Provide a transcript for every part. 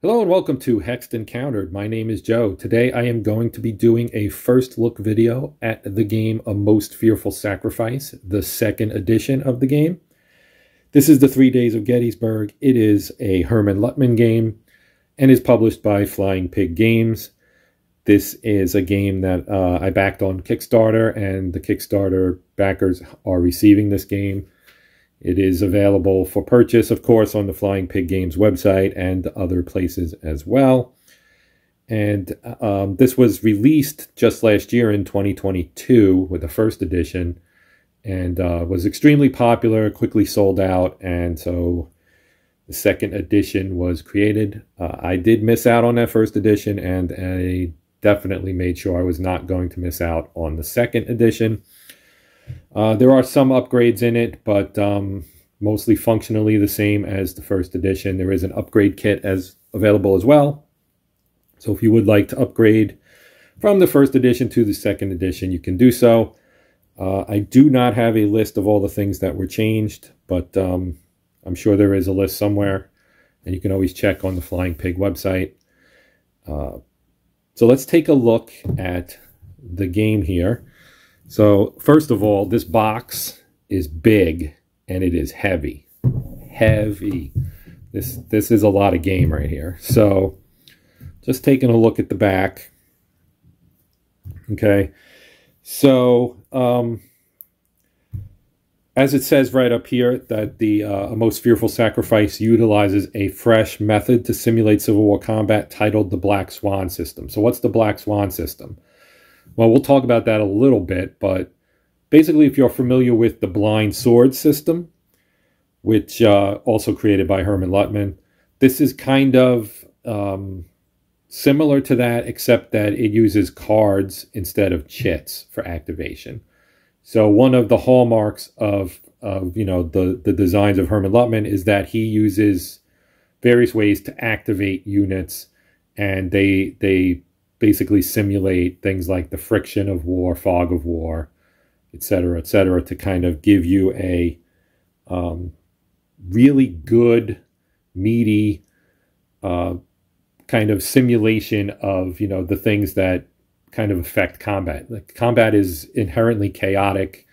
Hello and welcome to Hexed Encountered. My name is Joe. Today I am going to be doing a first look video at the game A Most Fearful Sacrifice, the second edition of the game. This is the 3 Days of Gettysburg. It is a Hermann Luttmann game and is published by Flying Pig Games. This is a game that I backed on Kickstarter, and the Kickstarter backers are receiving this game. It is available for purchase, of course, on the Flying Pig Games website and other places as well. And this was released just last year in 2022 with the first edition, and was extremely popular, quickly sold out, and so the second edition was created. I did miss out on that first edition, and I definitely made sure I was not going to miss out on the second edition. There are some upgrades in it, but mostly functionally the same as the first edition. There is an upgrade kit available as well. So if you would like to upgrade from the first edition to the second edition, you can do so. I do not have a list of all the things that were changed, but I'm sure there is a list somewhere, and you can always check on the Flying Pig website. So let's take a look at the game here. So first of all, this box is big and it is heavy. Heavy. This is a lot of game right here. So just taking a look at the back. Okay. So as it says right up here, that the A Most Fearful Sacrifice utilizes a fresh method to simulate Civil War combat titled the Black Swan system. So what's the Black Swan system? Well, we'll talk about that a little bit, but basically if you're familiar with the blind sword system, which also created by Hermann Luttmann, this is kind of similar to that, except that it uses cards instead of chits for activation. So one of the hallmarks of the designs of Hermann Luttmann is that he uses various ways to activate units, and they basically simulate things like the friction of war, fog of war, etc., to kind of give you a really good, meaty kind of simulation of, the things that kind of affect combat. Like, combat is inherently chaotic.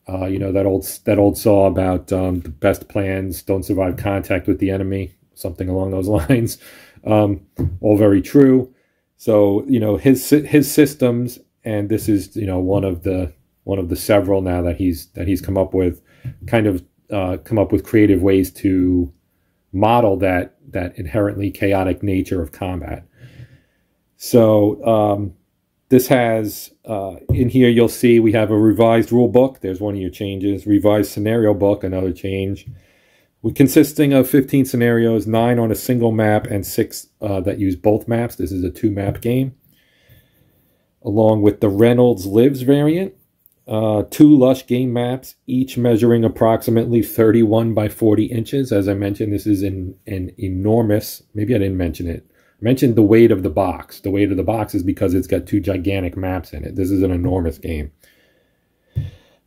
That old saw about the best plans don't survive contact with the enemy, something along those lines. All very true. So, his systems, and this is, one of the several now that he's come up with, come up with creative ways to model that inherently chaotic nature of combat. So this has in here, you'll see we have a revised rule book. There's one of your changes. Revised scenario book, another change. Consisting of 15 scenarios, 9 on a single map, and 6 that use both maps. This is a 2-map game. Along with the Reynolds Lives variant. 2 lush game maps, each measuring approximately 31 by 40 inches. As I mentioned, this is an enormous, maybe I didn't mention it. I mentioned the weight of the box. The weight of the box is because it's got 2 gigantic maps in it. This is an enormous game.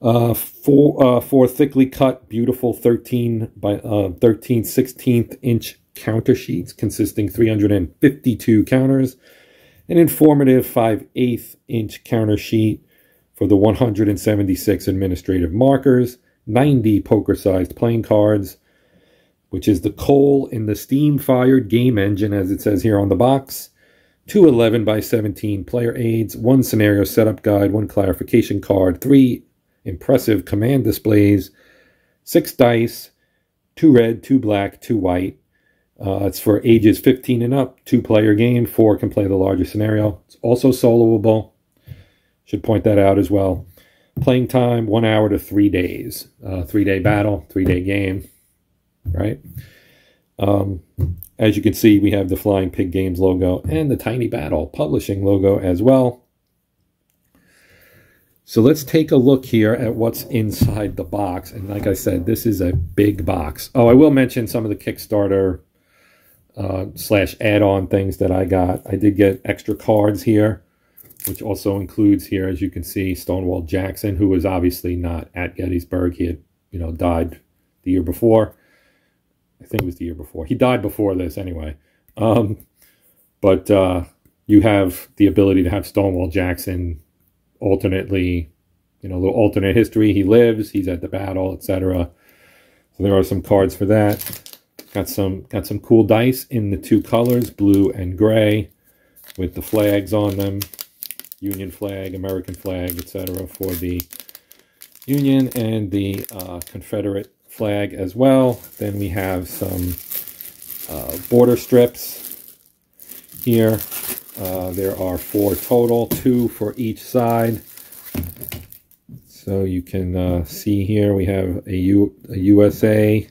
4 thickly cut, beautiful 13 by 16th inch counter sheets consisting 352 counters, an informative 5/8 inch counter sheet for the 176 administrative markers, 90 poker-sized playing cards, which is the coal in the steam-fired game engine, as it says here on the box, 2 11 by 17 player aids, 1 scenario setup guide, 1 clarification card, 3 impressive command displays, 6 dice, 2 red, 2 black, 2 white. It's for ages 15 and up, 2-player game. 4 can play the larger scenario. It's also soloable. Should point that out as well. Playing time, 1 hour to 3 days. 3-day battle, 3-day game, right? As you can see, we have the Flying Pig Games logo and the Tiny Battle Publishing logo as well. So let's take a look here at what's inside the box. And like I said, this is a big box. Oh, I will mention some of the Kickstarter / add-on things that I got. I did get extra cards here, which also includes here, as you can see, Stonewall Jackson, who was obviously not at Gettysburg. He had, died the year before. I think it was the year before. He died before this anyway. But you have the ability to have Stonewall Jackson alternately, a little alternate history. He lives, he's at the battle, etc. So there are some cards for that. Got some cool dice in the two colors, blue and gray, with the flags on them. Union flag, American flag, etc. for the Union, and the Confederate flag as well. Then we have some border strips here. There are 4 total, 2 for each side. So you can see here we have a USA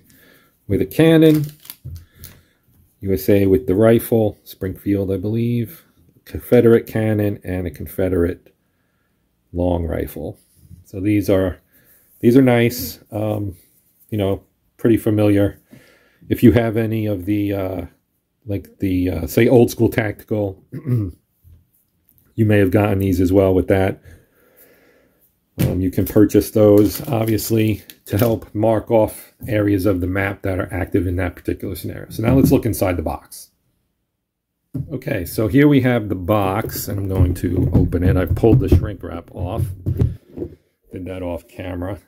with a cannon, USA with the rifle, Springfield I believe, Confederate cannon, and a Confederate long rifle. So these are nice, pretty familiar. If you have any of the say old school tactical, you may have gotten these as well with that. You can purchase those, obviously, to help mark off areas of the map that are active in that particular scenario. So now let's look inside the box. Okay, so here we have the box, and I'm going to open it. I pulled the shrink wrap off. Did that off camera.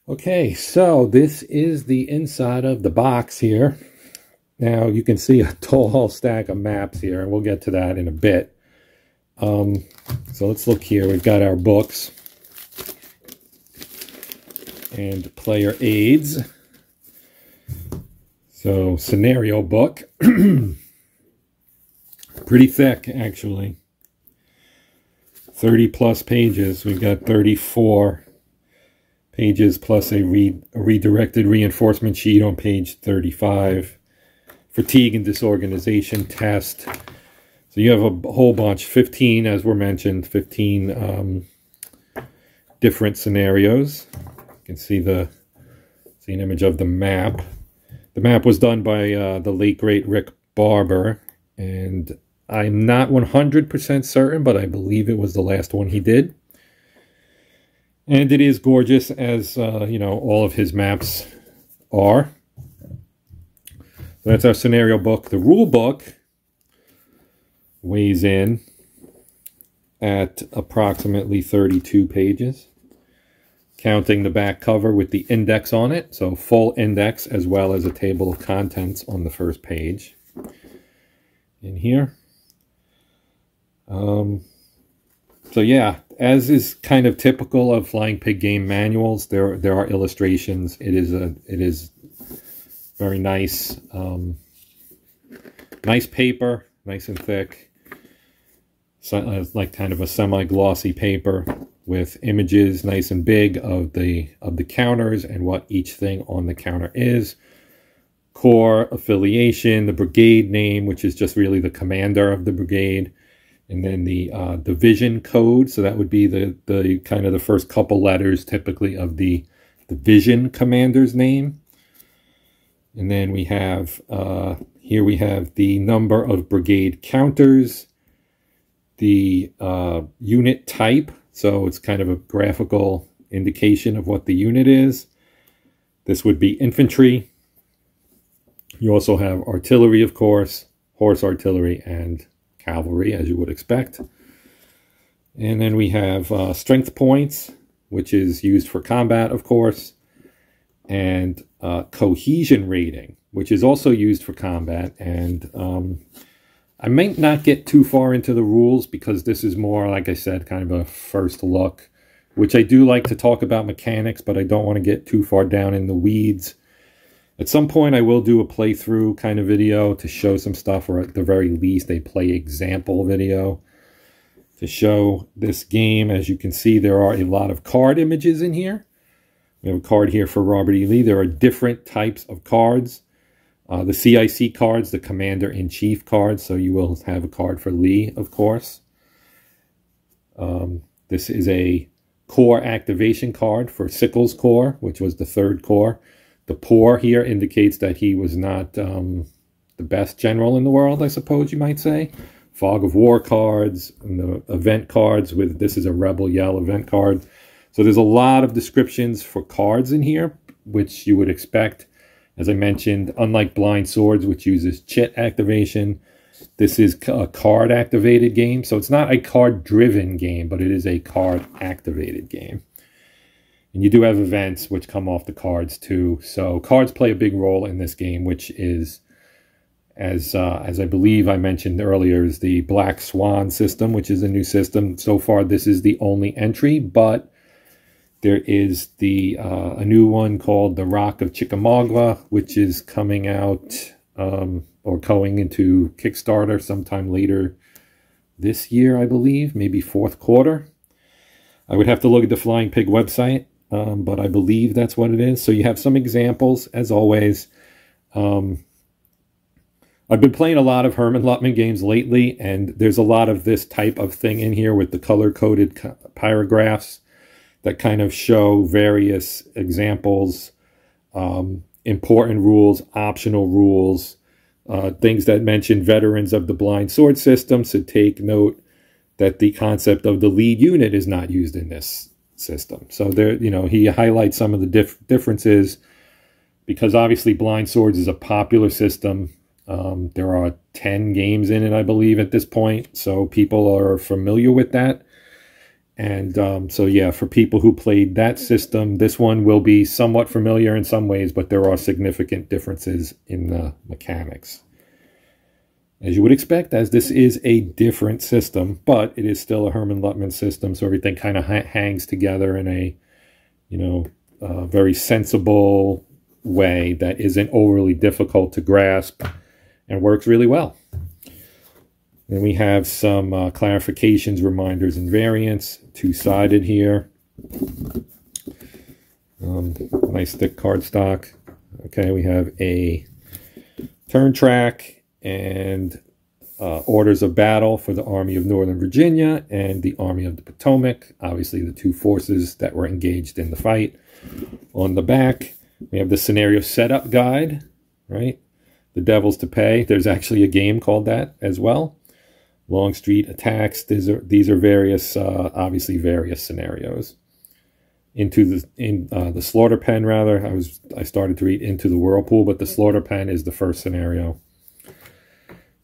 Okay, so this is the inside of the box here. Now you can see a tall stack of maps here, and we'll get to that in a bit. So let's look here. We've got our books and player aids. So scenario book, pretty thick actually. 30 plus pages. We've got 34 pages plus a redirected reinforcement sheet on page 35. Fatigue and disorganization test. So you have a whole bunch, 15 as were mentioned, 15 different scenarios. You can see an image of the map. The map was done by the late great Rick Barber, and I'm not 100% certain, but I believe it was the last one he did. And it is gorgeous, as all of his maps are. So that's our scenario book. The rule book weighs in at approximately 32 pages, counting the back cover with the index on it. So full index as well as a table of contents on the first page in here. So yeah, as is kind of typical of Flying Pig game manuals, there are illustrations. It is very nice, nice paper, nice and thick. So, like kind of a semi-glossy paper with images nice and big of the counters and what each thing on the counter is. Corps, affiliation, the brigade name, which is just really the commander of the brigade, and then the division code. So that would be the kind of the first couple letters typically of the division commander's name. And then we have here we have the number of brigade counters, the unit type, so it's kind of a graphical indication of what the unit is. This would be infantry. You also have artillery, of course, horse artillery, and cavalry, as you would expect. And then we have strength points, which is used for combat, of course, and cohesion rating, which is also used for combat. And I might not get too far into the rules because this is more, like I said, kind of a first look, which I do like to talk about mechanics, but I don't want to get too far down in the weeds. At some point, I will do a playthrough kind of video to show some stuff, or at the very least, a play example video to show this game. As you can see, there are a lot of card images in here. We have a card here for Robert E. Lee. There are different types of cards. The CIC cards, the Commander-in-Chief cards, so you will have a card for Lee, of course. This is a Corps activation card for Sickles' Corps, which was the 3rd Corps. The poor here indicates that he was not the best general in the world, I suppose you might say. Fog of War cards, and the event cards with, this is a Rebel Yell event card. So there's a lot of descriptions for cards in here, which you would expect As I mentioned, unlike Blind Swords, which uses chit activation, this is a card-activated game. So it's not a card-driven game, but it is a card-activated game. And you do have events which come off the cards too. So cards play a big role in this game, which is, as I believe I mentioned earlier, is the Black Swan system, which is a new system. So far, this is the only entry, but there is a new one called the Rock of Chickamauga, which is coming out or going into Kickstarter sometime later this year, I believe, maybe fourth quarter. I would have to look at the Flying Pig website, but I believe that's what it is. So you have some examples, as always. I've been playing a lot of Hermann Luttmann games lately, and there's a lot of this type of thing in here with the color-coded paragraphs that kind of show various examples, important rules, optional rules, things that mention veterans of the blind sword system. So take note that the concept of the lead unit is not used in this system. So there, he highlights some of the differences, because obviously Blind Swords is a popular system. There are 10 games in it, I believe, at this point. So people are familiar with that. And so, yeah, for people who played that system, this one will be somewhat familiar in some ways, but there are significant differences in the mechanics. As you would expect, as this is a different system, but it is still a Hermann Luttmann system, so everything kind of hangs together in a, very sensible way that isn't overly difficult to grasp and works really well. Then we have some clarifications, reminders, and variants, two-sided here. Nice thick cardstock. Okay, we have a turn track and orders of battle for the Army of Northern Virginia and the Army of the Potomac, obviously the two forces that were engaged in the fight. On the back, we have the scenario setup guide, right? The Devils to Pay. There's actually a game called that as well. Longstreet attacks. These are various, obviously various scenarios. Into the slaughter pen, rather. I started to read Into the Whirlpool, but the slaughter pen is the first scenario.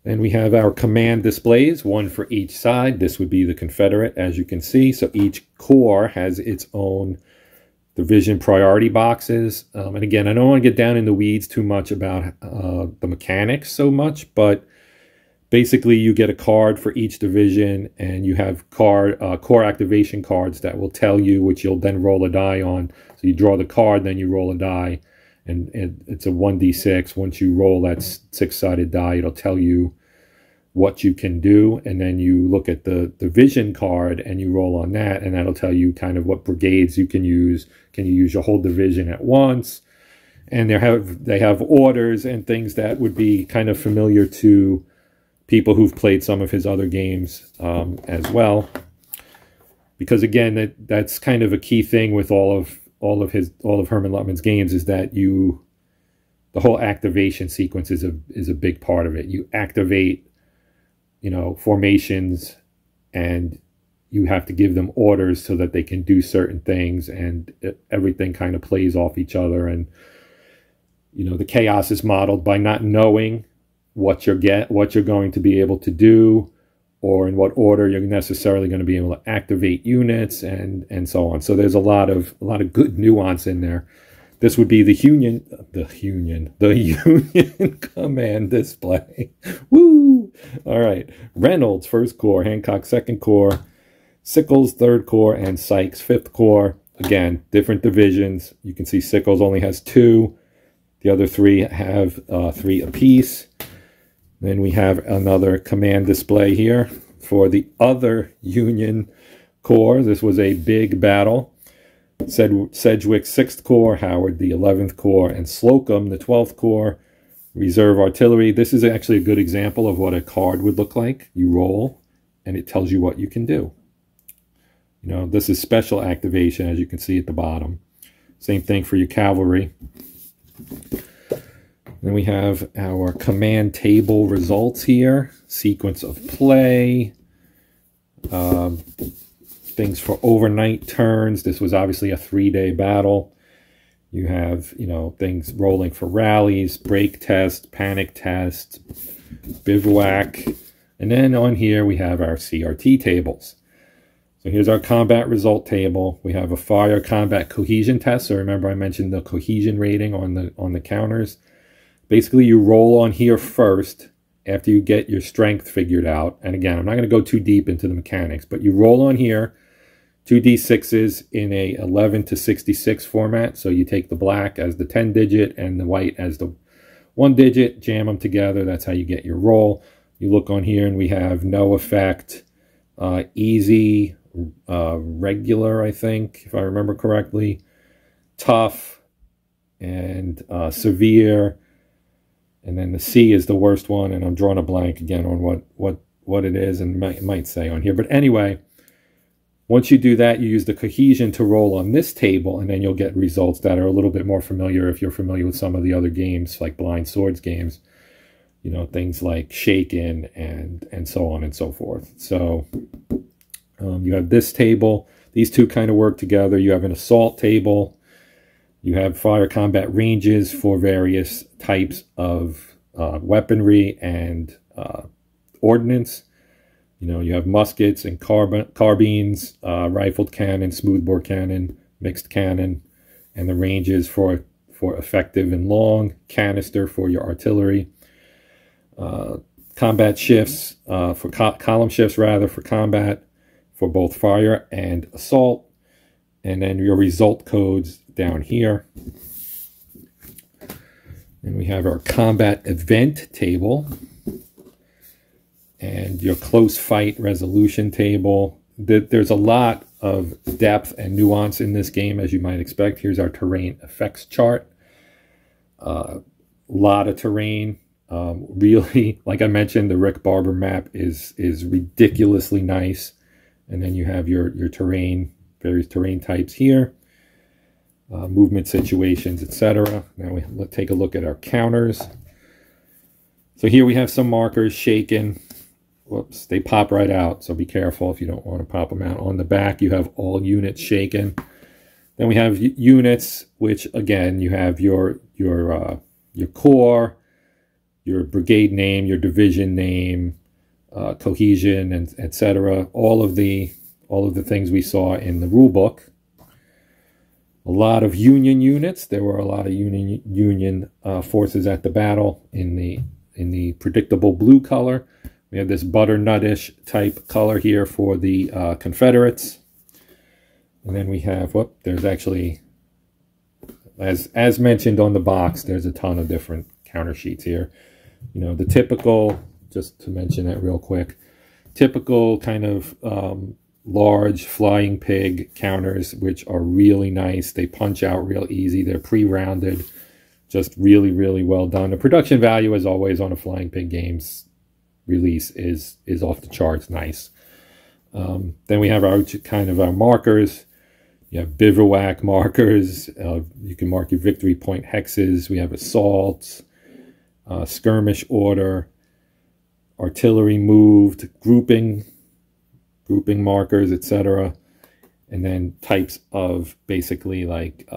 Then we have our command displays, one for each side. This would be the Confederate, as you can see. So each corps has its own division priority boxes. And again, I don't want to get down in the weeds too much about the mechanics so much, but basically you get a card for each division, and you have core activation cards that will tell you, which you'll then roll a die on. So you draw the card, then you roll a die, and it's a 1d6. Once you roll that six-sided die, it'll tell you what you can do, and then you look at the division card and you roll on that, and that'll tell you kind of what brigades you can use. Can you use your whole division at once? And they have orders and things that would be kind of familiar to people who've played some of his other games as well, because again, that's kind of a key thing with all of Hermann Luttmann's games, is that the whole activation sequence is a big part of it. You activate, formations, and you have to give them orders so that they can do certain things, and everything kind of plays off each other. And the chaos is modeled by not knowing what you're going to be able to do, or in what order you're necessarily going to be able to activate units, and so on. So there's a lot of good nuance in there. This would be the Union command display. Woo! All right. Reynolds, 1st Corps, Hancock, 2nd Corps, Sickles, 3rd Corps, and Sykes, 5th Corps. Again, different divisions. You can see Sickles only has 2. The other 3 have 3 apiece. Then we have another command display here for the other Union Corps. This was a big battle. Sedgwick, 6th Corps, Howard, the 11th Corps, and Slocum, the 12th Corps, reserve artillery. This is actually a good example of what a card would look like. You roll, and it tells you what you can do. This is special activation, as you can see at the bottom. Same thing for your cavalry. Then we have our command table results here. Sequence of play. Things for overnight turns. This was obviously a 3-day battle. You have, you know, things rolling for rallies, break test, panic test, bivouac. And then on here we have our CRT tables. So here's our combat result table. We have a fire combat cohesion test. So remember I mentioned the cohesion rating on the counters. Basically you roll on here first after you get your strength figured out. And again, I'm not going to go too deep into the mechanics, but you roll on here 2d6s in a 11 to 66 format. So you take the black as the 10 digit and the white as the 1 digit, jam them together. That's how you get your roll. You look on here and we have no effect, easy, regular, I think, if I remember correctly, tough, and severe. And then the C is the worst one, and I'm drawing a blank again on what it is and might say on here. But anyway, once you do that, you use the cohesion to roll on this table, and then you'll get results that are a little bit more familiar if you're familiar with some of the other games, like Blind Swords games. You know, things like Shaken and so on and so forth. So you have this table. These two kind of work together. You have an assault table. You have fire combat ranges for various types of weaponry and ordnance. You know, you have muskets and carbines, rifled cannon, smoothbore cannon, mixed cannon, and the ranges for effective and long, canister for your artillery, combat shifts, for column shifts rather, for combat, for both fire and assault, and then your result codes down here. And we have our combat event table and your close fight resolution table. There's a lot of depth and nuance in this game, as you might expect. Here's our terrain effects chart. A lot of terrain. Really, like I mentioned, the Rick Barber map is ridiculously nice. And then you have your terrain, various terrain types here, movement situations, etc. Now let's take a look at our counters. So here we have some markers shaken. Whoops, they pop right out, so be careful if you don't want to pop them out. On the back, you have all units shaken. Then we have units, which again, you have your corps, your brigade name, your division name, cohesion, and etc. All of the things we saw in the rule book. A lot of Union units. There were a lot of Union forces at the battle in the predictable blue color. We have this butternut-ish type color here for the Confederates. And then we have, there's actually, as mentioned on the box, there's a ton of different counter sheets here. You know, the typical, just to mention that real quick, typical kind of large flying pig counters, which are really nice. They punch out real easy. They're pre-rounded, just really, really well done. The production value, as always, on a flying pig games release is off the charts nice. Then we have our kind of our markers. You have bivouac markers. You can mark your victory point hexes. We have assaults, skirmish order, artillery moved, grouping markers, etc. And then types of basically like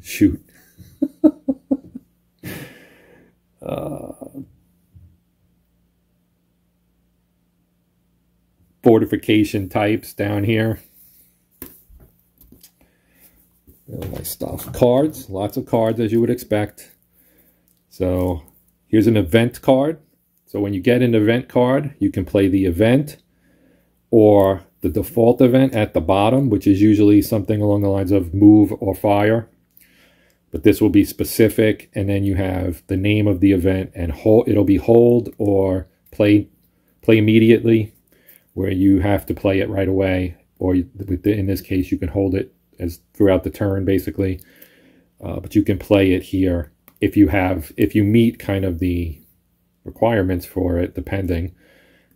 shoot. Fortification types down here. Really nice stuff. Cards, lots of cards as you would expect. So here's an event card. So when you get an event card, you can play the event or the default event at the bottom, which is usually something along the lines of move or fire. But this will be specific, and then you have the name of the event, and it'll be hold or play immediately, where you have to play it right away, or in this case, you can hold it as throughout the turn, basically. But you can play it here if you meet kind of the requirements for it, depending.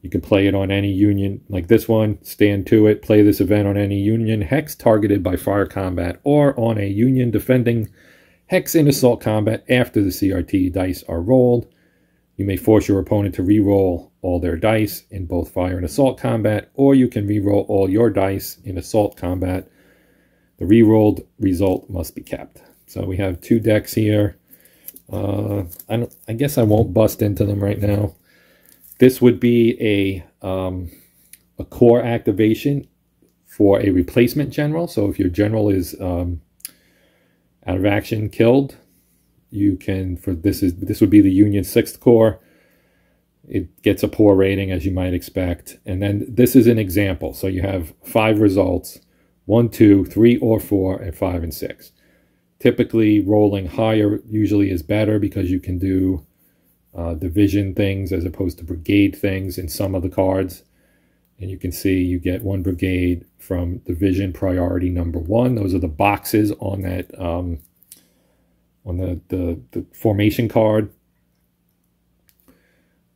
You can play it on any Union, like this one, stand to it, play this event on any Union hex targeted by fire combat, or on a Union defending hex in assault combat after the CRT dice are rolled. You may force your opponent to re-roll all their dice in both fire and assault combat, or you can re-roll all your dice in assault combat The re-rolled result must be kept. So we have 2 decks here. I guess I won't bust into them right now. This would be a core activation for a replacement general. So if your general is out of action, killed, you can, this would be the Union 6th Corps. It gets a poor rating, as you might expect. And then this is an example. So you have 5 results: 1, 2, 3, or 4, and 5 and 6. Typically, rolling higher usually is better because you can do division things as opposed to brigade things in some of the cards. And you can see you get 1 brigade from division priority number 1. Those are the boxes on that on the formation card.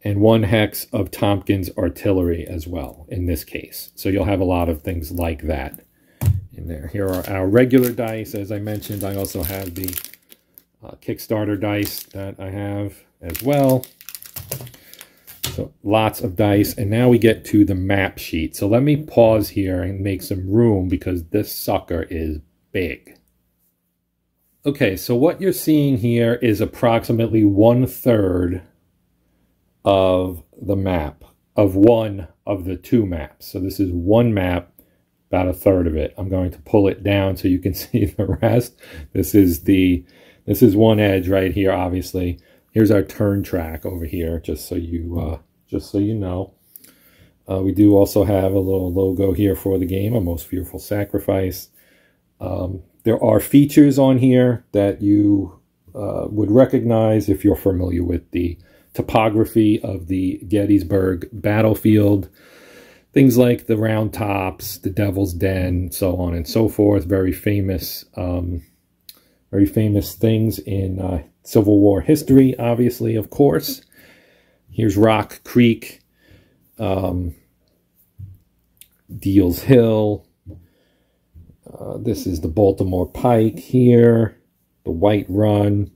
And 1 hex of Tompkins artillery as well in this case. So you'll have a lot of things like that in there. Here are our regular dice. As I mentioned, I also have the Kickstarter dice that I have as well. So lots of dice. And now we get to the map sheet. So let me pause here and make some room because this sucker is big. Okay, so what you're seeing here is approximately 1/3 of the map, of one of the 2 maps. So this is 1 map, about 1/3 of it. I'm going to pull it down so you can see the rest. This is 1 edge right here, obviously. Here's our turn track over here, just so you know. We do also have a little logo here for the game, A Most Fearful Sacrifice. There are features on here that you would recognize if you're familiar with the topography of the Gettysburg battlefield. Things like the Round Tops, the Devil's Den, so on and so forth. Very famous things in Civil War history, obviously, of course. Here's Rock Creek, Deal's Hill. This is the Baltimore Pike here, the White Run,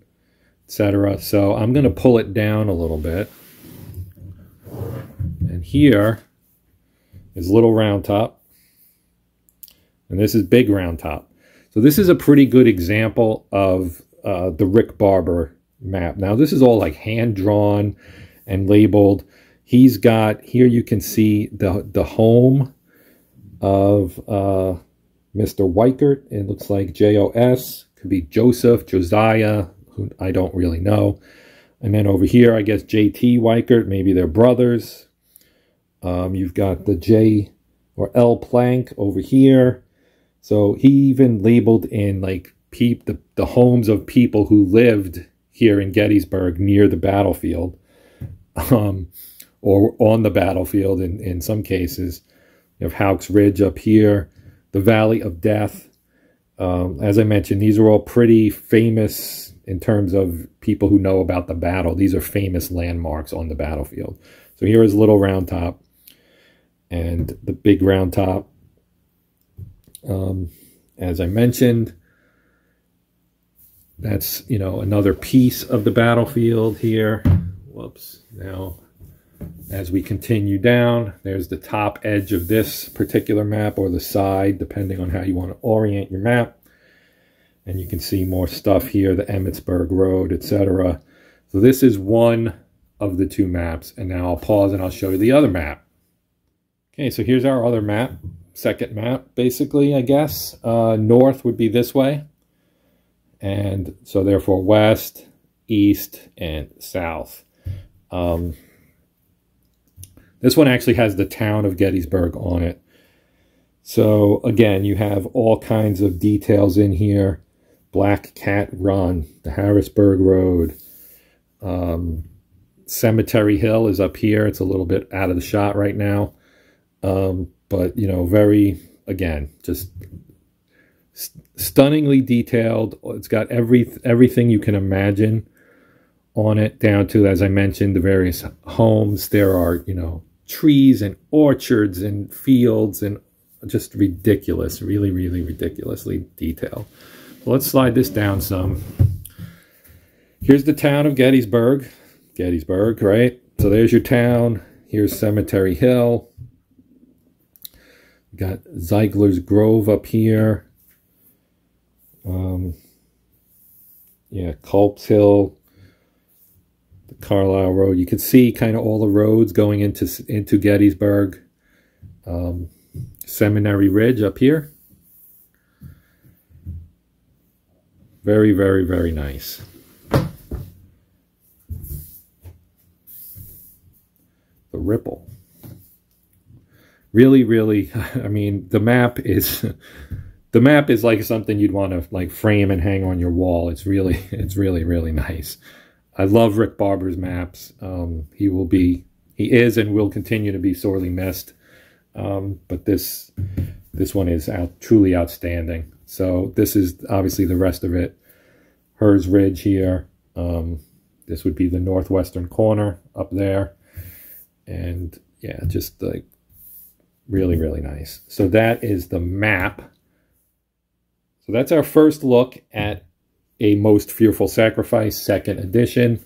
etc. So I'm going to pull it down a little bit. And here is Little Round Top. And this is Big Round Top. So this is a pretty good example of the Rick Barber map. Now this is all like hand-drawn and labeled. He's got, here you can see the home of Mr. Weichert. It looks like J-O-S. Could be Joseph, Josiah, who I don't really know. And then over here, I guess J.T. Weichert, maybe they're brothers. You've got the J or L Plank over here. So he even labeled in like the homes of people who lived here in Gettysburg near the battlefield, or on the battlefield in some cases. You have Houck's Ridge up here, the Valley of Death. As I mentioned, these are all pretty famous in terms of people who know about the battle. These are famous landmarks on the battlefield. So here is Little Round Top and the Big Round Top. As I mentioned, that's, you know, another piece of the battlefield here. Whoops. Now, as we continue down, there's the top edge of this particular map, or the side, depending on how you want to orient your map. And you can see more stuff here, the Emmitsburg Road, etc. So this is one of the 2 maps. And now I'll pause and I'll show you the other map. Okay, so here's our other map. Second map, basically, I guess. North would be this way. And so therefore west, east, and south. This one actually has the town of Gettysburg on it. So again, you have all kinds of details in here. Black Cat Run, the Harrisburg Road. Cemetery Hill is up here. It's a little bit out of the shot right now. But, you know, very, again, just stunningly detailed. It's got everything you can imagine on it, down to, as I mentioned, the various homes. There are, you know, trees and orchards and fields, and just ridiculous, really, really ridiculously detailed. Let's slide this down some. Here's the town of Gettysburg. Gettysburg, right? So there's your town. Here's Cemetery Hill. Got Ziegler's Grove up here. Yeah, Culp's Hill, the Carlisle Road. You can see kind of all the roads going into Gettysburg. Seminary Ridge up here. Very, very, very nice. The Ripple. Really, really, I mean, the map is like something you'd want to like frame and hang on your wall. It's really, really nice. I love Rick Barber's maps. He is and will continue to be sorely missed. But this one is truly outstanding. So this is obviously the rest of it. Hers Ridge here. This would be the northwestern corner up there. And yeah, just like really, really nice. So that is the map. So that's our first look at A Most Fearful Sacrifice, 2nd edition.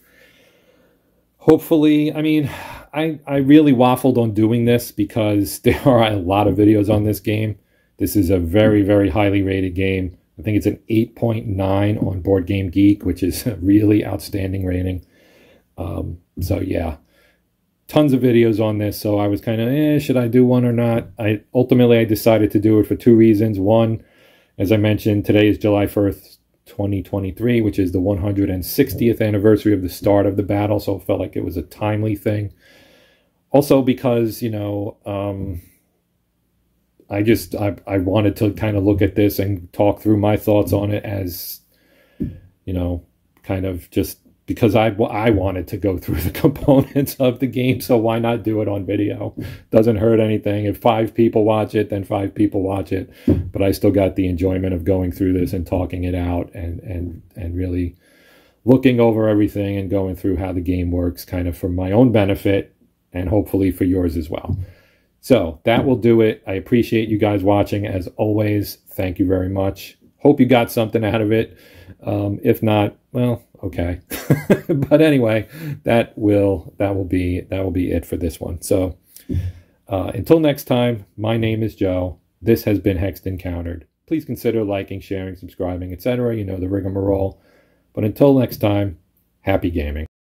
Hopefully, I mean, I really waffled on doing this because there are a lot of videos on this game. This is a very, very highly rated game. I think it's an 8.9 on Board Game Geek, which is a really outstanding rating. So yeah, tons of videos on this. So I was kind of, should I do one or not? Ultimately, I decided to do it for 2 reasons. One, as I mentioned, today is July 1st, 2023, which is the 160th anniversary of the start of the battle. So it felt like it was a timely thing. Also because, you know, I wanted to kind of look at this and talk through my thoughts on it as, you know, kind of just because I wanted to go through the components of the game. So why not do it on video? Doesn't hurt anything. If 5 people watch it, then 5 people watch it. But I still got the enjoyment of going through this and talking it out and really looking over everything and going through how the game works kind of for my own benefit and hopefully for yours as well. So that will do it. I appreciate you guys watching as always. Thank you very much. Hope you got something out of it. If not, well, okay. But anyway, that will be it for this one. So until next time, my name is Joe. This has been Hexed Encountered. Please consider liking, sharing, subscribing, etc. You know the rigmarole. But until next time, happy gaming.